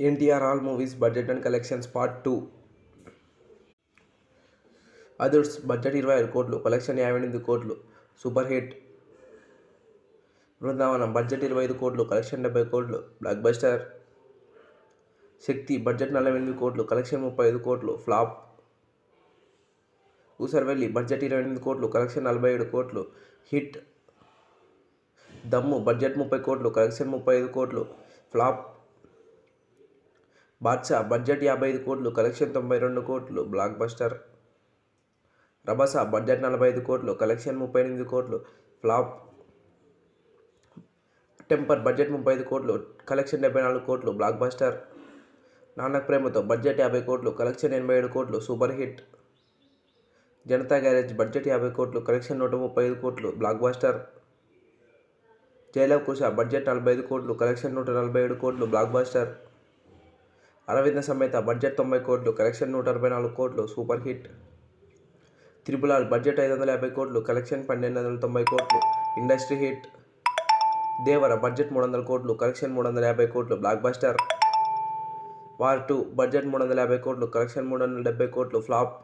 NTR all movies budget and collections part 2. Adhurs budget 25 కోట్లు, collection 58 కోట్లు, super hit. Brindavanam budget 25 కోట్లు, collection 70 కోట్లు, block buster. శక్తి budget 48 కోట్లు, collection 35 కోట్లు, ఫ్లాప్. ఊసరవెల్లి బడ్జెట్ 28 కోట్లు, కలెక్షన్ 47 కోట్లు, హిట్. దమ్ము బడ్జెట్ 30 కోట్లు, కలెక్షన్ 35 కోట్లు, ఫ్లాప్. బాద్షా బడ్జెట్ 55 కోట్లు, కలెక్షన్ 92 కోట్లు, బ్లాక్ బస్టర్. రభస బడ్జెట్ 45 కోట్లు, కలెక్షన్ 38 కోట్లు, ఫ్లాప్. టెంపర్ బడ్జెట్ 35 కోట్లు, కలెక్షన్ 74 కోట్లు, block buster. Nannaku Prematho budget 50 కోట్లు, కలెక్షన్ 87 కోట్లు, super hit. Janata garage budget 50 కోట్లు, కలెక్షన్ 135 కోట్లు, బ్లాక్ బస్టర్. జయలవ్ కుశ బడ్జెట్ 45 కోట్లు, కలెక్షన్ 147 కోట్లు, block buster. Aravinda Sametha budget 90 కోట్లు, కలెక్షన్ 164 కోట్లు, సూపర్ హిట్. త్రిపులాల్ బడ్జెట్ 550 కోట్లు, కలెక్షన్ 1290 కోట్లు, ఇండస్ట్రీ హిట్. దేవర బడ్జెట్ 300 కోట్లు, కలెక్షన్ 350 కోట్లు, బ్లాక్ బస్టర్. వార్ 2 బడ్జెట్ 350 కోట్లు, కలెక్షన్ 370 కోట్లు, ఫ్లాప్.